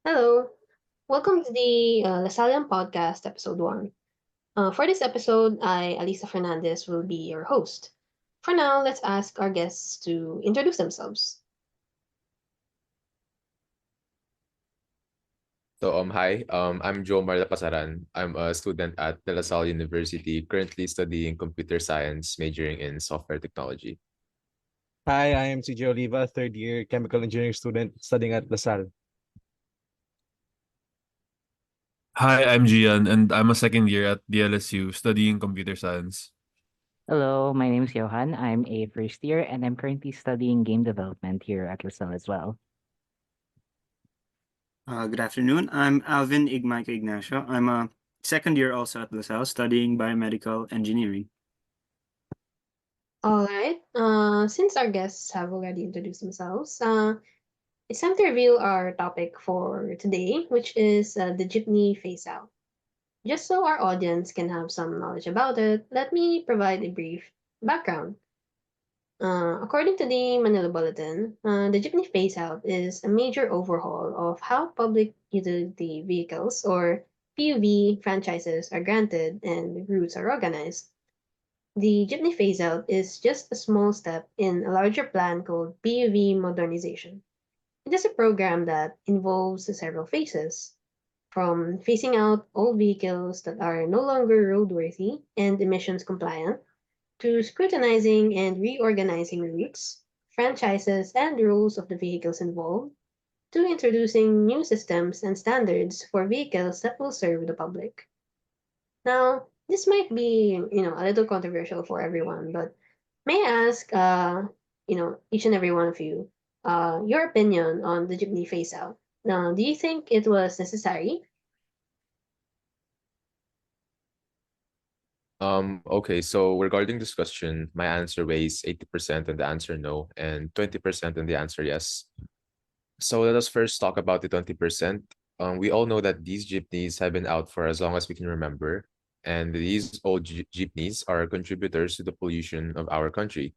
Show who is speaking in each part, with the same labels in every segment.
Speaker 1: Hello, welcome to the Lasallian podcast, episode 1. For this episode, Alisa Fernandez, will be your host. For now, let's ask our guests to introduce themselves.
Speaker 2: Hi, I'm Joe Marla Pasaran. I'm a student at the Lasallian University, currently studying computer science, majoring in software technology.
Speaker 3: Hi, I am CJ Oliva, third year chemical engineering student studying at LaSalle.
Speaker 4: Hi, I'm Gian, and I'm a second year at the LSU studying computer science.
Speaker 5: Hello, my name is Johan. I'm a first year and I'm currently studying game development here at LaSalle as well.
Speaker 6: Good afternoon. I'm Alvin Igmaico Ignacio. I'm a second year also at LaSalle studying biomedical engineering.
Speaker 1: All right, since our guests have already introduced themselves, it's time to reveal our topic for today, which is the jeepney phase out. Just so our audience can have some knowledge about it, let me provide a brief background. According to the Manila Bulletin, the jeepney phase out is a major overhaul of how public utility vehicles or PUV franchises are granted and routes are organized. The jeepney phase out is just a small step in a larger plan called PUV modernization. It is a program that involves several phases, from phasing out old vehicles that are no longer roadworthy and emissions compliant to scrutinizing and reorganizing routes, franchises, and rules of the vehicles involved, to introducing new systems and standards for vehicles that will serve the public. Now, this might be, a little controversial for everyone, but may I ask, each and every one of you, your opinion on the jeepney phase out? Now, do you think it was necessary?
Speaker 2: Okay, so regarding this question, my answer weighs 80% on the answer no and 20% on the answer yes. So let us first talk about the 20%. We all know that these jeepneys have been out for as long as we can remember, and these old jeepneys are contributors to the pollution of our country.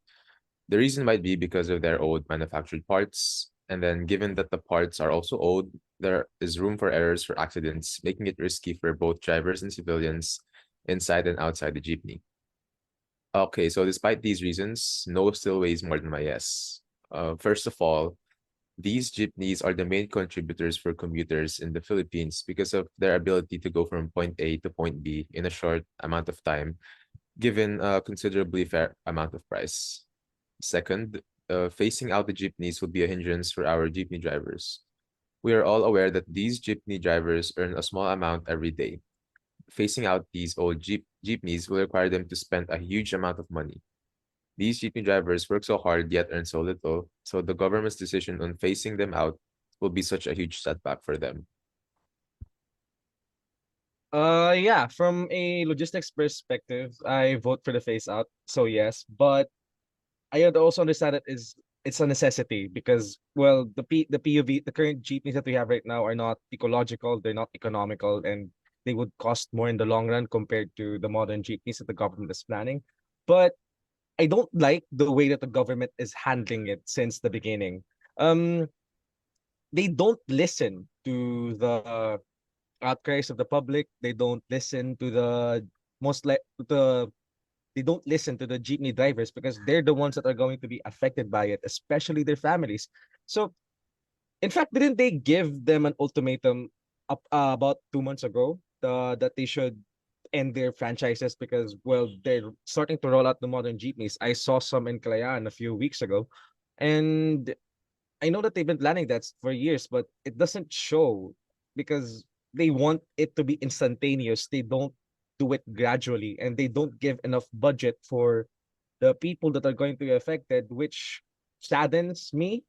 Speaker 2: The reason might be because of their old manufactured parts, and then given that the parts are also old, there is room for errors for accidents, making it risky for both drivers and civilians inside and outside the jeepney. Okay, so despite these reasons, no still weighs more than my yes. First of all, these jeepneys are the main contributors for commuters in the Philippines because of their ability to go from point A to point B in a short amount of time, given a considerably fair amount of price. Second, phasing out the jeepneys would be a hindrance for our jeepney drivers. We are all aware that these jeepney drivers earn a small amount every day. Phasing out these old jeepneys will require them to spend a huge amount of money. These jeepney drivers work so hard yet earn so little, so the government's decision on phasing them out will be such a huge setback for them.
Speaker 3: Yeah, from a logistics perspective, I vote for the phase out. So yes, but I also understand it's a necessity because the PUV the current jeepneys that we have right now are not ecological, they're not economical, and they would cost more in the long run compared to the modern jeepneys that the government is planning. But I don't like the way that the government is handling it since the beginning. Um, they don't listen to the outcries of the public. They don't listen to most like the they don't listen to the jeepney drivers because they're the ones that are going to be affected by it, especially their families. So, in fact, didn't they give them an ultimatum about 2 months ago that they should end their franchises because, well, they're starting to roll out the modern jeepneys. I saw some in Kalayaan a few weeks ago, and I know that they've been planning that for years, but it doesn't show because they want it to be instantaneous. They don't do it gradually, and they don't give enough budget for the people that are going to be affected, which saddens me.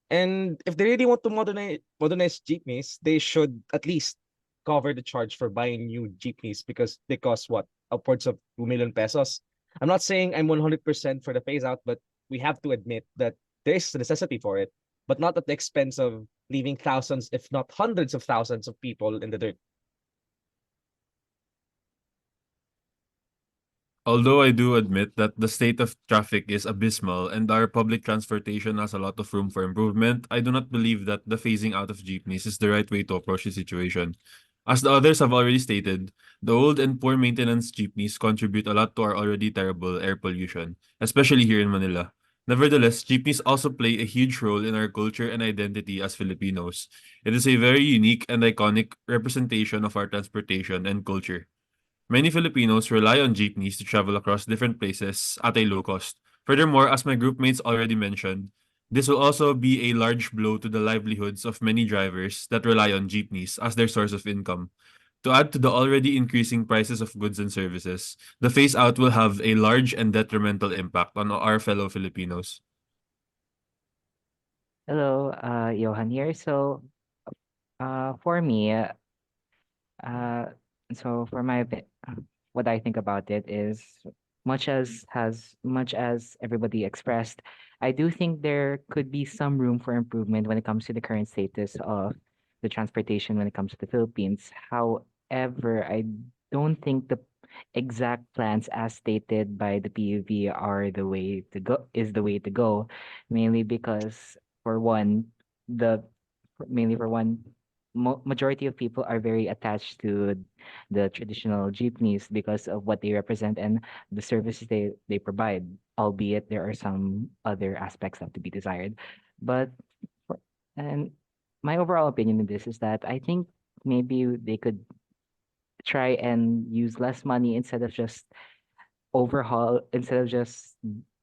Speaker 3: And if they really want to modernize jeepneys, they should at least cover the charge for buying new jeepneys because they cost what, upwards of 2 million pesos. I'm not saying I'm 100% for the phase out, but we have to admit that there is a necessity for it, but not at the expense of leaving thousands, if not hundreds of thousands of people in the dirt.
Speaker 4: Although I do admit that the state of traffic is abysmal and our public transportation has a lot of room for improvement, I do not believe that the phasing out of jeepneys is the right way to approach the situation. As the others have already stated, the old and poor maintenance jeepneys contribute a lot to our already terrible air pollution, especially here in Manila. Nevertheless, jeepneys also play a huge role in our culture and identity as Filipinos. It is a very unique and iconic representation of our transportation and culture. Many Filipinos rely on jeepneys to travel across different places at a low cost. Furthermore, as my group mates already mentioned, this will also be a large blow to the livelihoods of many drivers that rely on jeepneys as their source of income. To add to the already increasing prices of goods and services, the phase out will have a large and detrimental impact on our fellow Filipinos.
Speaker 5: Hello, Johan here. So, for me, Uh, so for my what I think about it is much as everybody expressed, I do think there could be some room for improvement when it comes to the current status of the transportation when it comes to the Philippines. However, I don't think the exact plans as stated by the PUV are the way to go, mainly because for one, the mainly for one majority of people are very attached to the traditional jeepneys because of what they represent and the services they provide, albeit there are some other aspects that to be desired. But for, and my overall opinion in this is that I think maybe they could try and use less money instead of just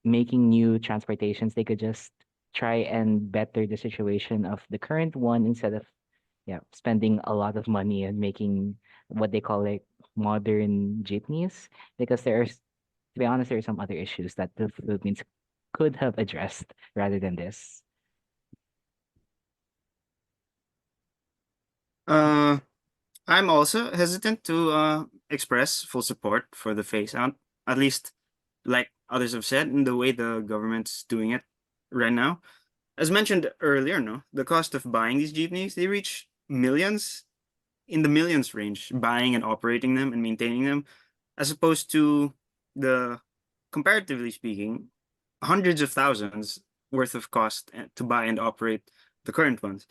Speaker 5: making new transportations. They could just try and better the situation of the current one instead of spending a lot of money and making what they call like modern jeepneys, because to be honest, there are some other issues that the Philippines could have addressed rather than this.
Speaker 6: I'm also hesitant to express full support for the phase out, at least like others have said, in the way the government's doing it right now. As mentioned earlier, no, the cost of buying these jeepneys, they reach millions, in the millions range, buying and operating them and maintaining them, as opposed to the, comparatively speaking, hundreds of thousands worth of cost to buy and operate the current ones.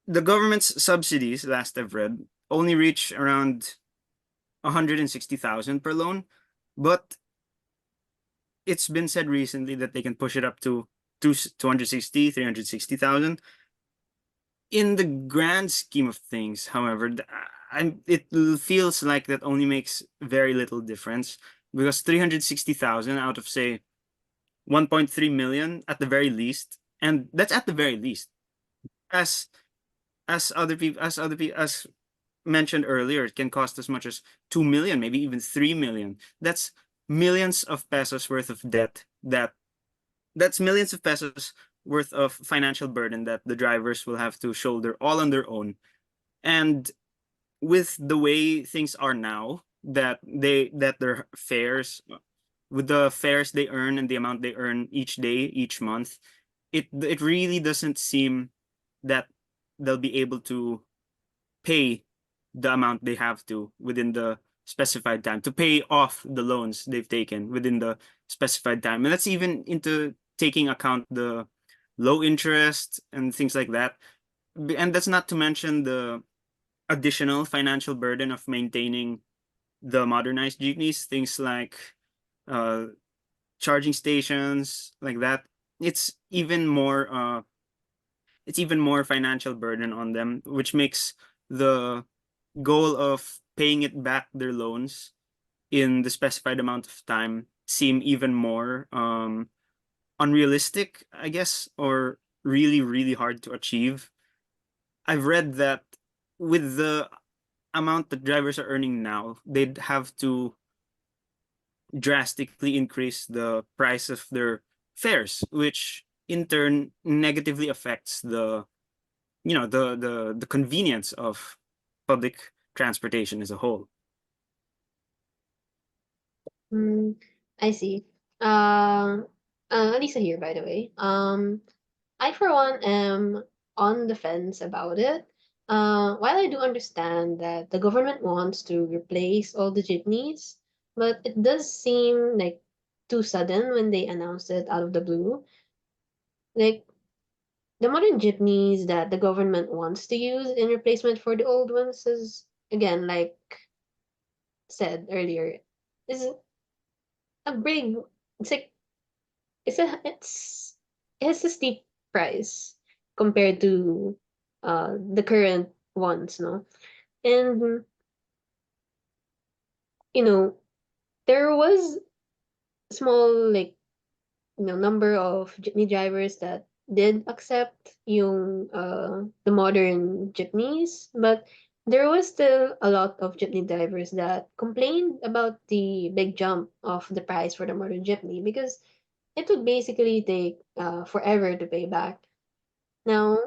Speaker 6: The government's subsidies, last I've read, only reach around 160,000 per loan, but it's been said recently that they can push it up to 260, 360,000. In the grand scheme of things, however, it feels like that only makes very little difference, because 360,000 out of, say, 1.3 million at the very least, and that's at the very least, as as mentioned earlier, it can cost as much as 2 million, maybe even 3 million. That's millions of pesos worth of debt. That's millions of pesos worth of financial burden that the drivers will have to shoulder all on their own. And with the way things are now, that their fares, with the fares they earn and the amount they earn each day, each month, it really doesn't seem that they'll be able to pay the amount they have to within the specified time, to pay off the loans they've taken within the specified time. And that's even into taking account the low interest and things like that. And that's not to mention the additional financial burden of maintaining the modernized jeepneys, things like uh, charging stations, like that. It's even more financial burden on them, which makes the goal of paying it back their loans in the specified amount of time seem even more unrealistic, I guess, or really, really hard to achieve. I've read that with the amount that drivers are earning now, they'd have to drastically increase the price of their fares, which in turn negatively affects the the convenience of public transportation as a whole.
Speaker 1: Mm, I see. Lisa here, by the way. I, for one, am on the fence about it. While I do understand that the government wants to replace all the jeepneys, but it does seem like too sudden when they announced it out of the blue. Like the modern jeepneys that the government wants to use in replacement for the old ones is, again, like said earlier, is a big, it's like it has a steep price compared to the current ones, no? And you know, there was small, like, number of jeepney drivers that did accept the modern jeepneys, but there was still a lot of jeepney drivers that complained about the big jump of the price for the modern jeepney because it would basically take forever to pay back. Now,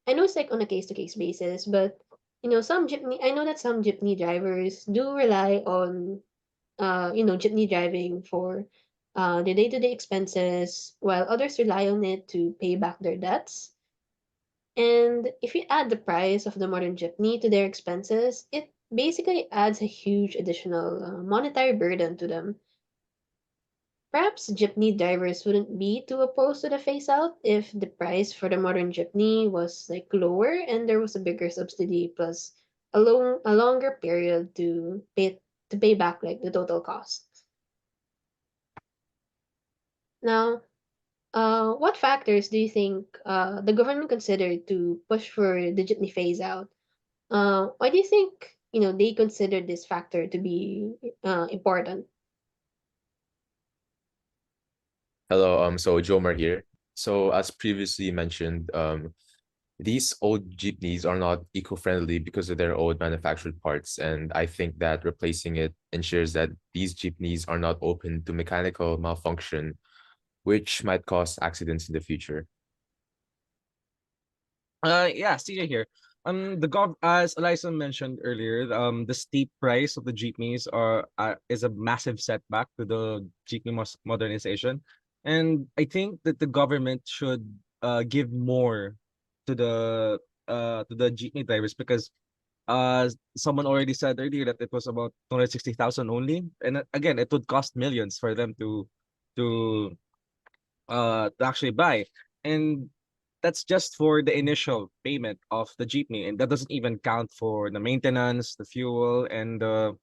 Speaker 1: I know it's like on a case to case basis, but I know that some jeepney drivers do rely on jeepney driving for their day-to-day expenses, while others rely on it to pay back their debts. And if you add the price of the modern jeepney to their expenses, it basically adds a huge additional monetary burden to them. Perhaps jeepney drivers wouldn't be too opposed to the phase out if the price for the modern jeepney was like lower and there was a bigger subsidy plus a longer period to pay back like the total cost. Now, what factors do you think the government considered to push for the jeepney phase out? Why do you think they consider this factor to be important?
Speaker 2: Hello, so Jomar here. So as previously mentioned, these old jeepneys are not eco-friendly because of their old manufactured parts, and I think that replacing it ensures that these jeepneys are not open to mechanical malfunction, which might cause accidents in the future.
Speaker 3: Yeah, CJ here. The gov as Eliza mentioned earlier, the steep price of the jeepneys is a massive setback to the jeepney modernization, and I think that the government should give more to the jeepney drivers because someone already said earlier that it was about 260,000 only, and again, it would cost millions for them to to actually buy. And that's just for the initial payment of the jeepney, and that doesn't even count for the maintenance, the fuel, and the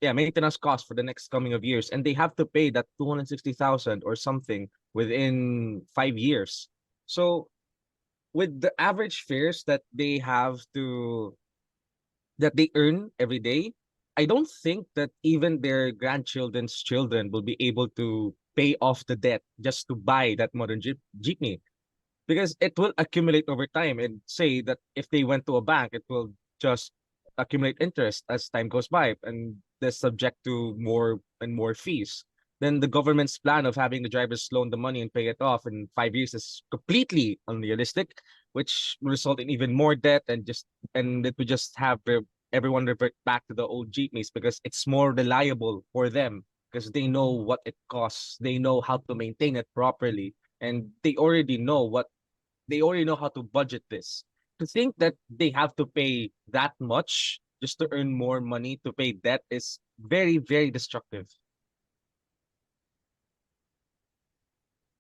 Speaker 3: maintenance cost for the next coming of years. And they have to pay that 260,000 or something within 5 years. So with the average fares that they earn every day, I don't think that even their grandchildren's children will be able to pay off the debt just to buy that modern jeepney, because it will accumulate over time. And say that if they went to a bank, it will just accumulate interest as time goes by, and they're subject to more and more fees. Then the government's plan of having the drivers loan the money and pay it off in 5 years is completely unrealistic, which will result in even more debt, and it would just have everyone revert back to the old jeepneys because it's more reliable for them because they know what it costs, they know how to maintain it properly, and they already know how to budget this. To think that they have to pay that much just to earn more money to pay debt is very, very destructive.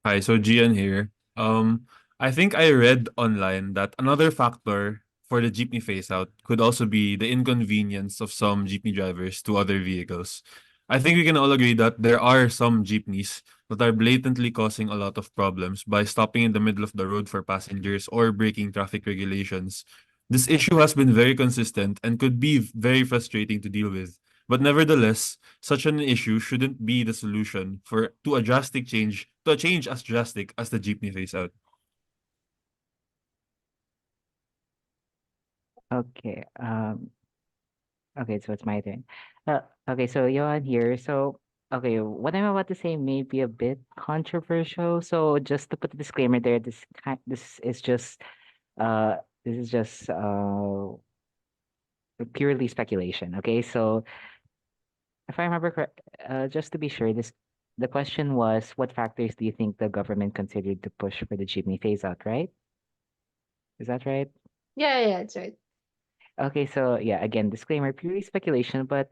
Speaker 4: Hi, so Gian here. I think I read online that another factor for the jeepney phase out could also be the inconvenience of some jeepney drivers to other vehicles. I think we can all agree that there are some jeepneys that are blatantly causing a lot of problems by stopping in the middle of the road for passengers or breaking traffic regulations. This issue has been very consistent and could be very frustrating to deal with. But nevertheless, such an issue shouldn't be the solution for to a change as drastic as the jeepney phase out.
Speaker 5: Okay. Okay, so it's my turn. Okay, so Johan here. So, okay, what I'm about to say may be a bit controversial. So, just to put a disclaimer there, uh this is just purely speculation. Okay, so if I remember correct, just to be sure, this the question was, what factors do you think the government considered to push for the jeepney phase out, right? Is that right?
Speaker 1: Yeah, yeah, that's right.
Speaker 5: Okay, so yeah, again, disclaimer, purely speculation, but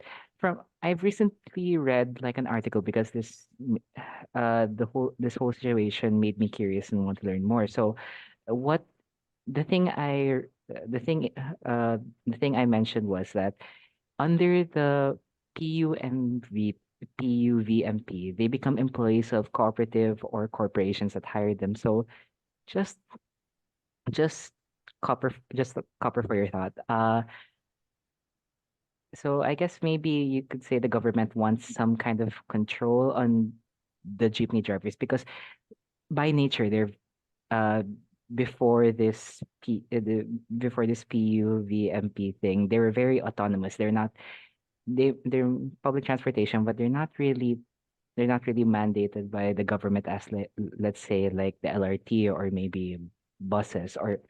Speaker 5: I've recently read like an article because this whole situation made me curious and want to learn more. So what the thing I the thing uh the thing I mentioned was that under the PUMV PUVMP, they become employees of cooperative or corporations that hire them. So just just just a copper for your thought. So I guess maybe you could say the government wants some kind of control on the jeepney drivers because by nature they're uh before this PUVMP thing, they were very autonomous. They're public transportation, but they're not really mandated by the government as let's say like the LRT or maybe buses or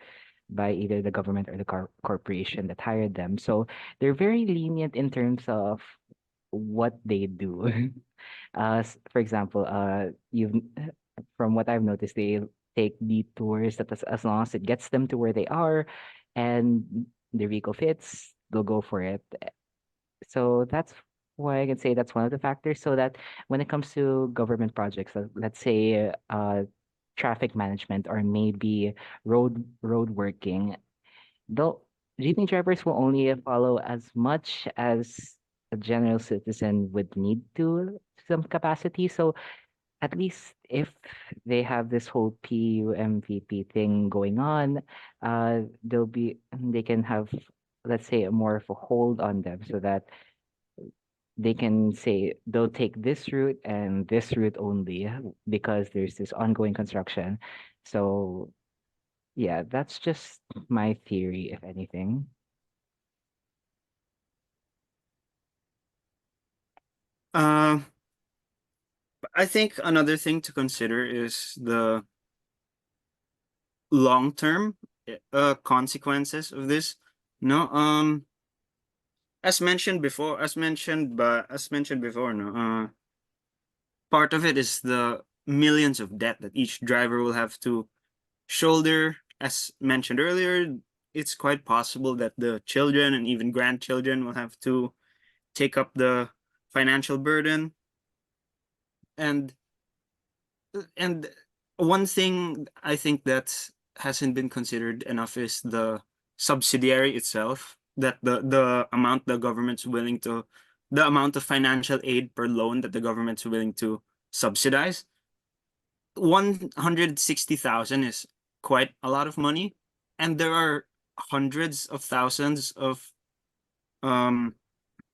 Speaker 5: by either the government or the corporation that hired them. So they're very lenient in terms of what they do. For example, you've from what I've noticed, they take detours that as long as it gets them to where they are, and the vehicle fits, they'll go for it. So that's why I can say that's one of the factors. So that when it comes to government projects, let's say traffic management or maybe road working, though jeepney drivers will only follow as much as a general citizen would need to some capacity. So at least if they have this whole PUMVP thing going on, they can have, let's say, a more of a hold on them so that they can say they'll take this route and this route only because there's this ongoing construction. So yeah, that's just my theory, if anything.
Speaker 6: Uh, I think another thing to consider is the long-term consequences of this. No, as mentioned before, no, part of it is the millions of debt that each driver will have to shoulder. As mentioned earlier, it's quite possible that the children and even grandchildren will have to take up the financial burden. And and one thing I think that hasn't been considered enough is the subsidiary itself, that the amount the amount of financial aid per loan that the government's willing to subsidize. 160,000 is quite a lot of money, and there are hundreds of thousands of um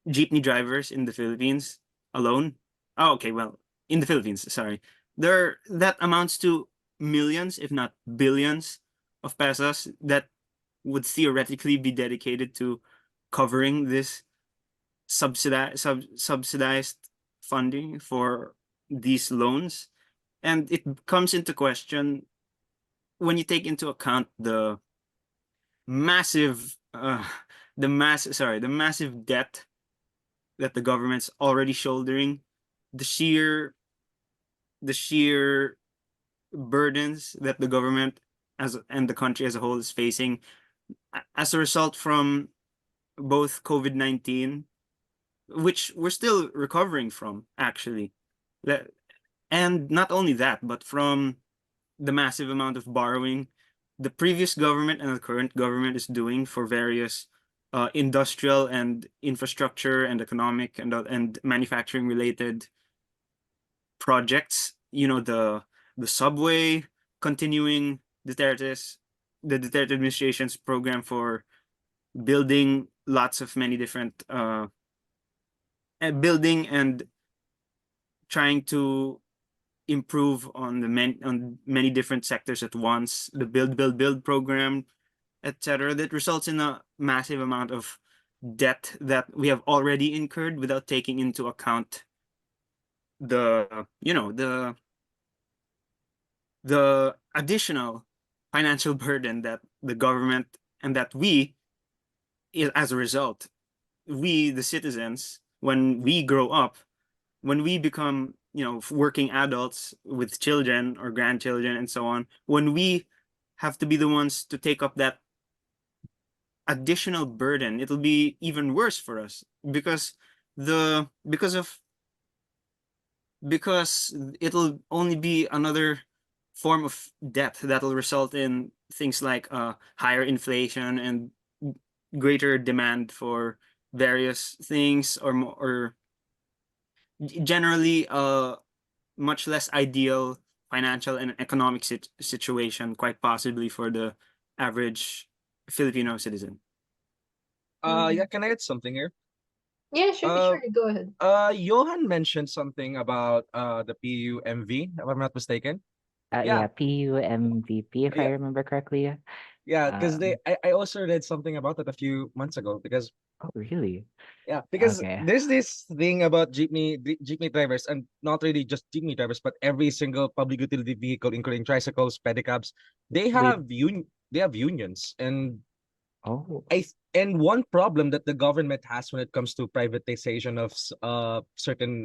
Speaker 6: jeepney drivers in the Philippines alone. Oh, okay, well, in the Philippines, sorry. That amounts to millions, if not billions, of pesos that would theoretically be dedicated to covering this subsidized funding for these loans. And it comes into question when you take into account massive the massive debt that the government's already shouldering, the sheer burdens that the government and the country as a whole is facing as a result from both COVID-19, which we're still recovering from, actually. And not only that, but from the massive amount of borrowing the previous government and the current government is doing for various industrial and infrastructure and economic and manufacturing related projects. You know, the subway, continuing the Duterte administration's program for building lots of many different building and trying to improve on on many different sectors at once, the build program, etc., that results in a massive amount of debt that we have already incurred without taking into account the you know the additional financial burden that the government and that we, as a result, we the citizens, when we grow up, when we become working adults with children or grandchildren and so on, when we have to be the ones to take up that additional burden, it'll be even worse for us because the because it'll only be another form of debt that'll result in things like higher inflation and greater demand for various things, or generally much less ideal financial and economic situation, quite possibly for the average Filipino citizen.
Speaker 3: Yeah,
Speaker 1: Mm.
Speaker 3: can I add something here?
Speaker 1: Yeah, sure,
Speaker 3: Uh,
Speaker 1: sure. Go ahead.
Speaker 3: Johan mentioned something about the PUMV, if I'm not mistaken.
Speaker 5: Yeah,
Speaker 3: Yeah,
Speaker 5: PUMVP, if I
Speaker 3: yeah,
Speaker 5: remember correctly.
Speaker 3: yeah, because
Speaker 5: Um,
Speaker 3: I also read something about it a few months ago, because
Speaker 5: oh, really?
Speaker 3: yeah, because
Speaker 5: Okay.
Speaker 3: there's this thing about jeepney drivers, and not really just jeepney drivers, but every single public utility vehicle, including tricycles, pedicabs,
Speaker 5: Wait.
Speaker 3: they have unions, and
Speaker 5: Oh,
Speaker 3: and one problem that the government has when it comes to privatization of certain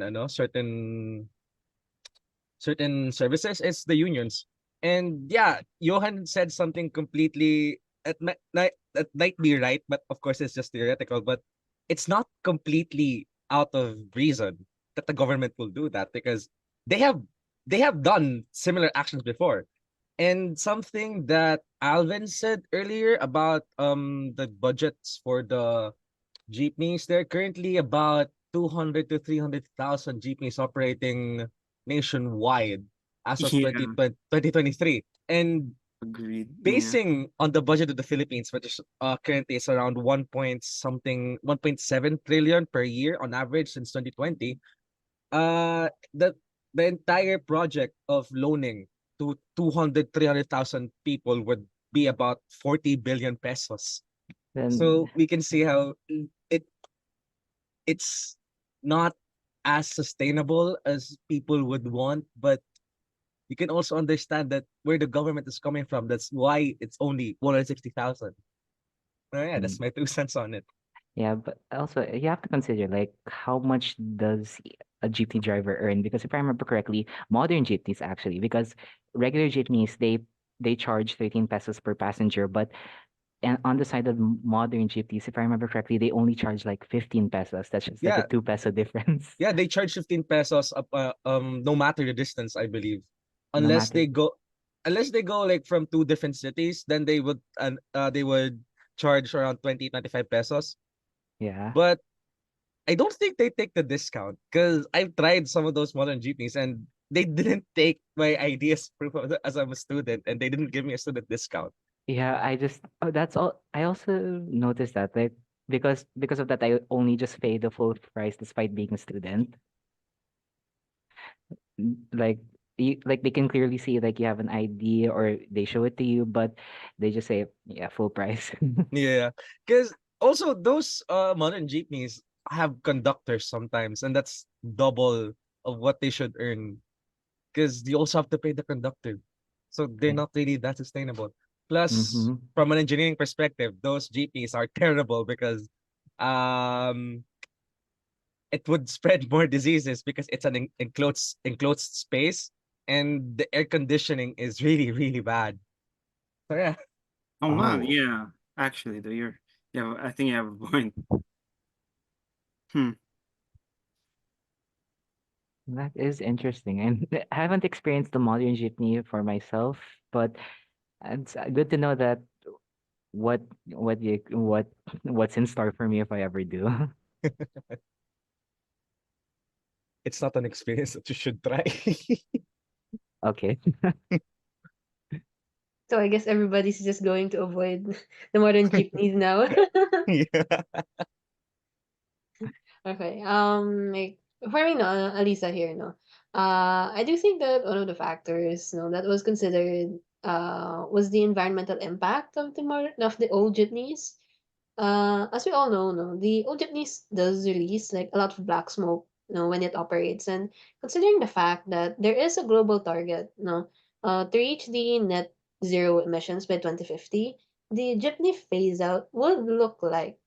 Speaker 3: certain services is the unions. And yeah, Johan said something completely that might be right, but of course it's just theoretical. But it's not completely out of reason that the government will do that, because they have they have done similar actions before. And something that Alvin said earlier about the budgets for the jeepneys, there are currently about 200 to 300,000 jeepneys operating nationwide as of
Speaker 6: Yeah,
Speaker 3: 2023. And
Speaker 6: agreed. Yeah.
Speaker 3: basing on the budget of the Philippines, which is currently is around 1.7 trillion per year on average since 2020, uh, the the entire project of loaning to 200 300,000 people would be about 40 billion pesos.
Speaker 5: then
Speaker 3: So we can see how it's not as sustainable as people would want, but you can also understand that where the government is coming from. That's why it's only 160,000. Oh, yeah,
Speaker 5: mm,
Speaker 3: that's my 2 cents on it.
Speaker 5: yeah, but also you have to consider like how much does a jeepney driver earn? Because if I remember correctly, modern jeepneys actually, because regular jeepneys they charge 13 pesos per passenger, but and on the side of modern jeepneys, if I remember correctly, they only charge like 15 pesos. That's just like a
Speaker 3: Yeah,
Speaker 5: 2 peso difference.
Speaker 3: yeah, they charge 15 pesos up, no matter the distance, I believe.
Speaker 5: No
Speaker 3: Unless
Speaker 5: matter,
Speaker 3: they go unless they go like from two different cities, then they would charge around 20 25 pesos.
Speaker 5: yeah.
Speaker 3: But I don't think they take the discount, because I've tried some of those modern jeepneys and they didn't take my ideas as I'm a student, and they didn't give me a student discount.
Speaker 5: Yeah, I just oh, that's all. I also noticed that like because of that I only just pay the full price despite being a student. Like like they can clearly see like you have an ID or they show it to you, but they just say yeah, full price.
Speaker 3: Yeah, because also those modern jeepneys have conductors sometimes, and that's double of what they should earn, because you also have to pay the conductor. So they're
Speaker 5: Yeah.
Speaker 3: not really that sustainable. Plus,
Speaker 5: Mm-hmm.
Speaker 3: from an engineering perspective, those jeepneys are terrible, because um it would spread more diseases, because it's an enclosed space, and the air conditioning is really really bad. So yeah.
Speaker 6: Oh wow,
Speaker 5: Oh,
Speaker 6: yeah. Actually, though, yeah, I think you have a point. Hmm.
Speaker 5: that is interesting. And I haven't experienced the modern jeepney for myself, but it's good to know that what what's in store for me if I ever do.
Speaker 3: It's not an experience that you should try.
Speaker 5: Okay.
Speaker 1: So I guess everybody's just going to avoid the modern jeepneys now.
Speaker 3: Yeah.
Speaker 1: Okay. Like for me, no, Alisa here, no. I do think that one of the factors, no, that was considered, was the environmental impact of the old jeepneys. As we all know, no, the old jeepneys does release like a lot of black smoke, when it operates, and considering the fact that there is a global target, to reach the net zero emissions by 2050, the jeepney phase out would look like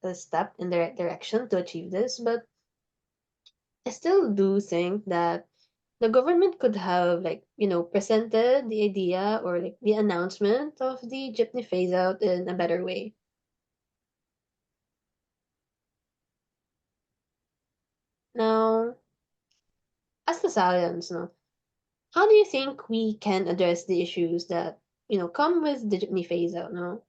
Speaker 1: a step in the right direction to achieve this, but I still do think that the government could have presented the idea or like the announcement of the jeepney phase out in a better way. Now, as Lasallians, no, how do you think we can address the issues that come with the jeepney phase out? No,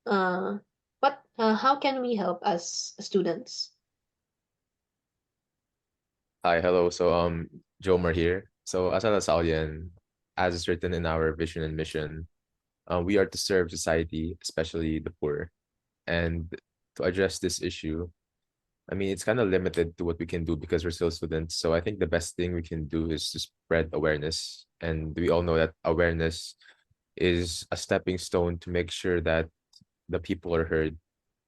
Speaker 1: how can we help as students?
Speaker 2: Hi, hello. Jomer here. So as a Lasallian, as is written in our vision and mission, we are to serve society, especially the poor. And to address this issue, I mean, it's kind of limited to what we can do because we're still students. So I think the best thing we can do is to spread awareness. And we all know that awareness is a stepping stone to make sure that the people are heard.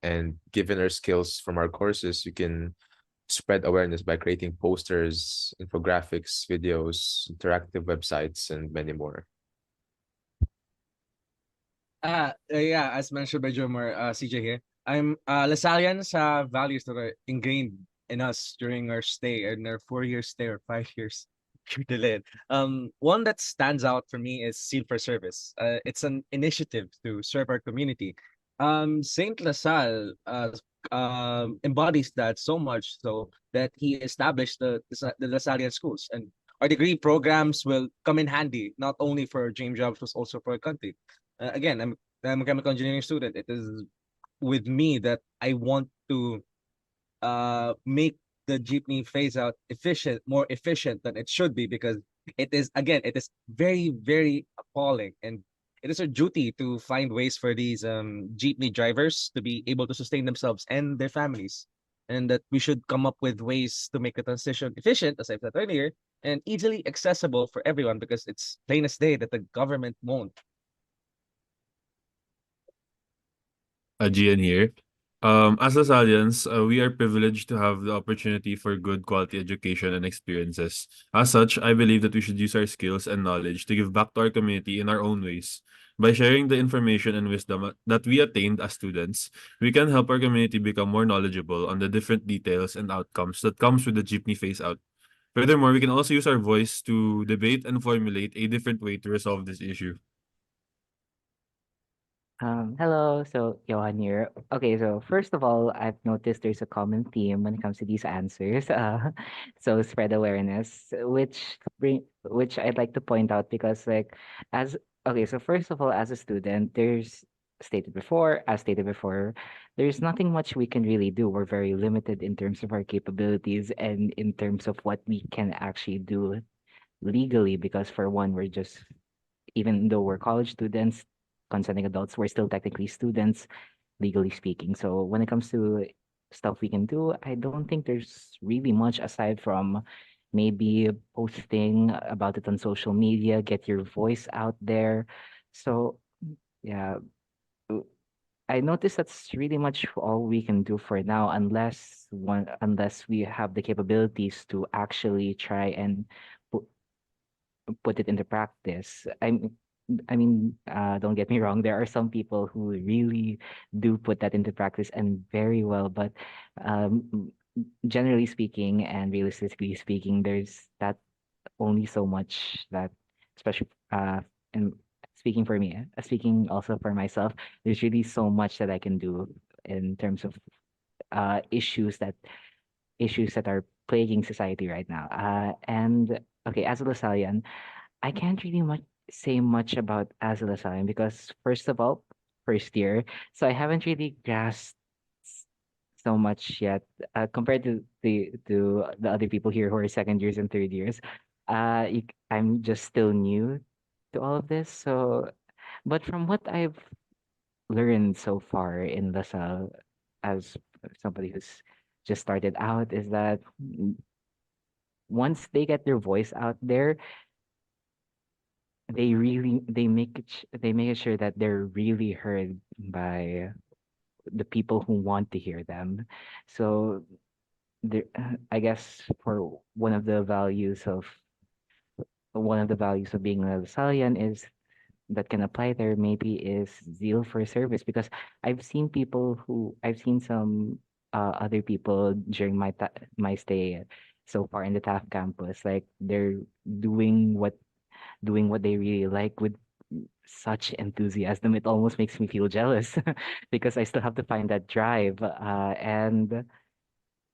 Speaker 2: And given our skills from our courses, you can spread awareness by creating posters, infographics, videos, interactive websites, and many more.
Speaker 3: Yeah, as mentioned by Jomar, CJ here. I'm Lasallians have values that are ingrained in us during our stay, in our 4 year stay or 5 years. Delayed. One that stands out for me is Seal for Service. It's an initiative to serve our community. Saint LaSalle embodies that so much so that he established the Lasallian schools, and our degree programs will come in handy not only for dream jobs but also for our country. Again, I'm a chemical engineering student. It is with me that I want to make the jeepney phase out more efficient than it should be, because it is very, very appalling, and it is our duty to find ways for these jeepney drivers to be able to sustain themselves and their families, and that we should come up with ways to make the transition efficient, as I said earlier, and easily accessible for everyone, because it's plain as day that the government won't.
Speaker 4: Gian here. As Lasallians, we are privileged to have the opportunity for good quality education and experiences. As such, I believe that we should use our skills and knowledge to give back to our community in our own ways. By sharing the information and wisdom that we attained as students, we can help our community become more knowledgeable on the different details and outcomes that comes with the jeepney phase out. Furthermore, we can also use our voice to debate and formulate a different way to resolve this issue.
Speaker 5: Hello, so Johan here. Okay, so first of all, I've noticed there's a common theme when it comes to these answers. So spread awareness, which I'd like to point out because as okay, so first of all, as a student, as stated before, there's nothing much we can really do. We're very limited in terms of our capabilities and in terms of what we can actually do legally, because for one, we're just, even though we're college students, consenting adults, we're still technically students, legally speaking. So when it comes to stuff we can do, I don't think there's really much aside from maybe posting about it on social media, get your voice out there. So yeah, uh, I noticed that's really much all we can do for now, unless we have the capabilities to actually try and put it into practice. Don't get me wrong, there are some people who really do put that into practice and very well, but um, generally speaking and realistically speaking, there's that only so much that, especially and speaking for me, speaking also for myself, there's really so much that I can do in terms of uh issues that issues that are plaguing society right now. And okay, as a Lasallian, I can't really say much about as a Lasallian because first of all, first year, so I haven't really grasped so much yet compared to the other people here who are second years and third years. I'm just still new to all of this. So, but from what I've learned so far in LaSalle, as somebody who's just started out, is that once they get their voice out there, they make it sure that they're really heard by the people who want to hear them. So there, I guess for one of the values of being a Lasallian is that can apply there maybe is zeal for service, because I've seen some other people during my stay so far in the Taft campus, like they're doing what they really like with such enthusiasm. It almost makes me feel jealous because I still have to find that drive. And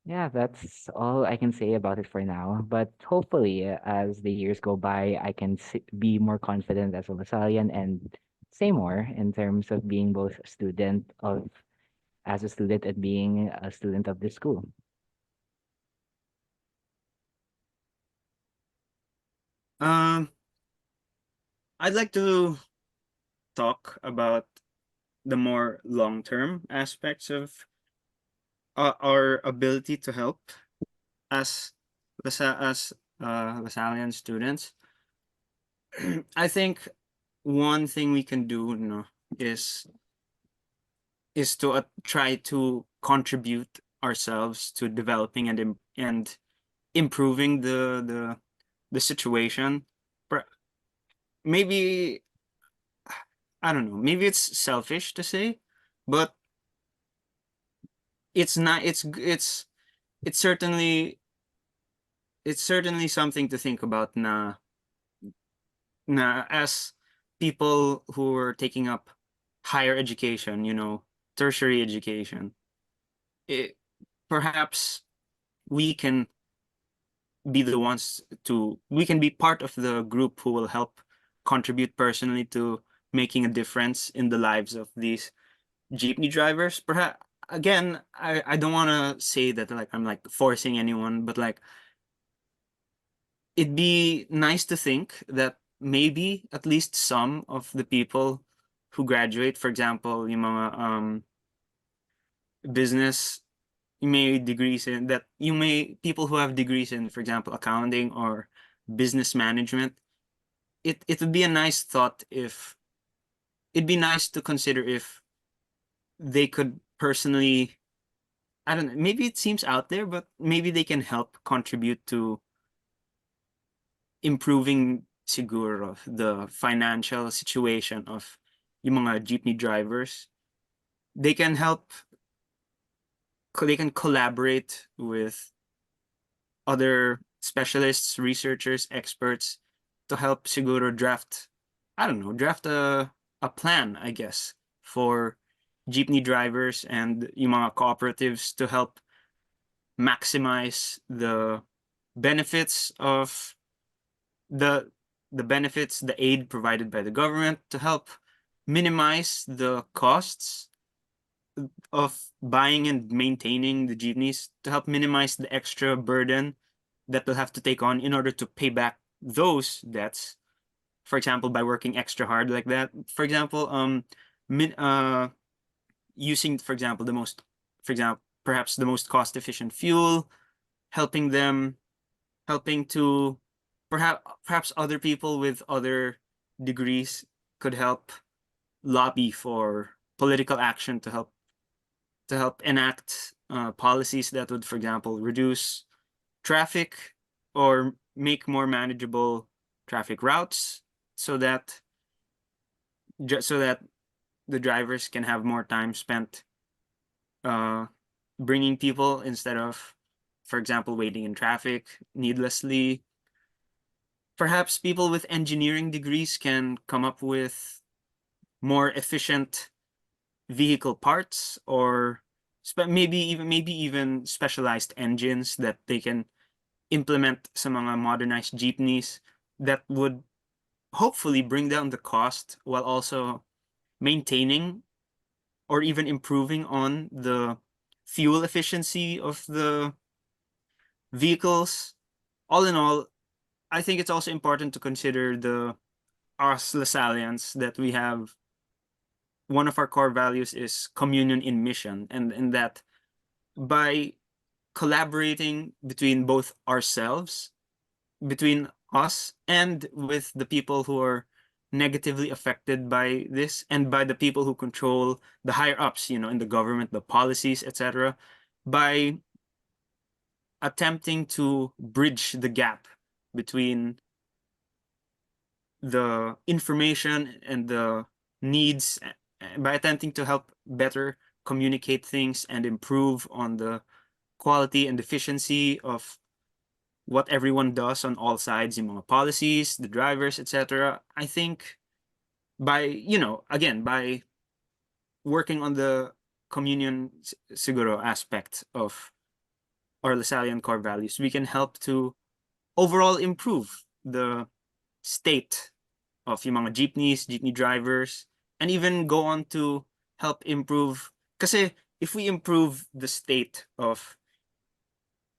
Speaker 5: Yeah, that's all I can say about it for now. But hopefully, as the years go by, I can be more confident as a Lasallian and say more in terms of being both a student of, as a student and being a student of this school.
Speaker 6: Um, I'd like to talk about the more long-term aspects of our ability to help as Lasallian students. I think one thing we can do, is to try to contribute ourselves to developing and improving the situation. Maybe I don't know. Maybe it's selfish to say, but it's not. It's certainly something to think about. As people who are taking up higher education, tertiary education, it, perhaps we can we can be part of the group who will help contribute personally to making a difference in the lives of these jeepney drivers. Perhaps again, I don't want to say that like I'm like forcing anyone, but like it'd be nice to think that maybe at least some of the people who graduate, for example, yung mga business, you may degrees in that, you may people who have degrees in, for example, accounting or business management. It would be a nice thought if it'd be nice to consider if they could personally, I don't know, maybe it seems out there, but maybe they can help contribute to improving siguro the financial situation of yung mga jeepney drivers. They can help, they can collaborate with other specialists, researchers, experts to help siguro draft, I don't know, draft a plan, I guess, for jeepney drivers and yung mga cooperatives to help maximize the benefits of the benefits, the aid provided by the government, to help minimize the costs of buying and maintaining the jeepneys, to help minimize the extra burden that they'll have to take on in order to pay back those debts. For example, by working extra hard like that. For example, using, for example, perhaps the most cost efficient fuel, helping them, helping to perhaps other people with other degrees could help lobby for political action to help enact policies that would, for example, reduce traffic or make more manageable traffic routes, so that the drivers can have more time spent bringing people instead of, for example, waiting in traffic needlessly. Perhaps people with engineering degrees can come up with more efficient vehicle parts, or maybe even specialized engines that they can implement sa mga modernized jeepneys that would hopefully bring down the cost while also maintaining or even improving on the fuel efficiency of the vehicles. All in all, I think it's also important to consider us Lasallians, that we have one of our core values is communion in mission, and that by collaborating between both ourselves, between us and with the people who are negatively affected by this, and by the people who control the higher ups, in the government, the policies, etc., by attempting to bridge the gap between the information and the needs, by attempting to help better communicate things and improve on the quality and efficiency of what everyone does on all sides, yung mga policies, the drivers, etc. I think by, again, by working on the communion siguro aspect of our Lasallian core values, we can help to overall improve the state of yung mga jeepneys, jeepney drivers, and even go on to help improve. Kasi if we improve the state of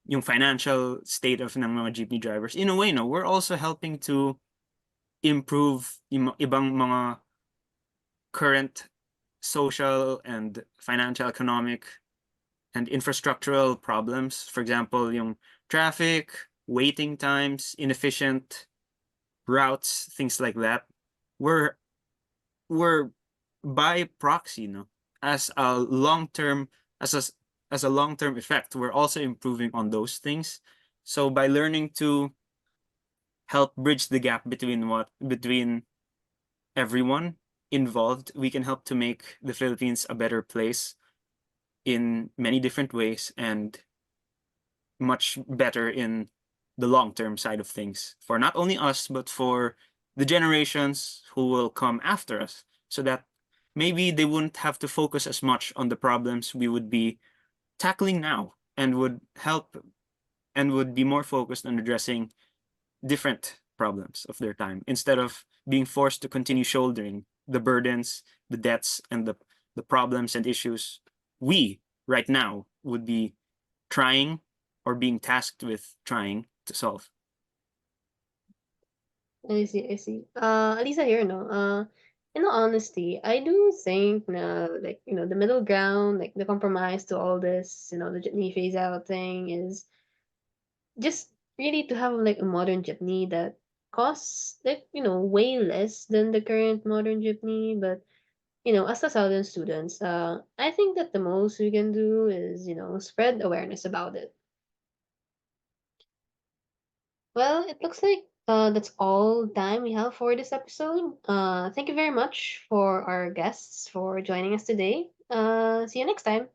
Speaker 6: yung financial state of ng mga jeepney drivers, in a way, no, we're also helping to improve yung ibang mga current social and financial, economic, and infrastructural problems. For example, yung traffic, waiting times, inefficient routes, things like that. We're by proxy, no, as a long term as a long term effect, we're also improving on those things. So by learning to help bridge the gap between everyone involved, we can help to make the Philippines a better place in many different ways and much better in the long-term side of things for not only us, but for the generations who will come after us, so that maybe they wouldn't have to focus as much on the problems we would be tackling now, and would help and would be more focused on addressing different problems of their time, instead of being forced to continue shouldering the burdens, the debts, and the problems and issues we right now would be trying or being tasked with trying to solve.
Speaker 1: I see, I see. Alisa here, no. In all honesty, I do think na like the middle ground, like the compromise to all this, the jeepney phase out thing is just really to have like a modern jeepney that costs like way less than the current modern jeepney. But as a Southern students, I think that the most we can do is spread awareness about it. Well, it looks like that's all time we have for this episode. Thank you very much for our guests for joining us today. See you next time.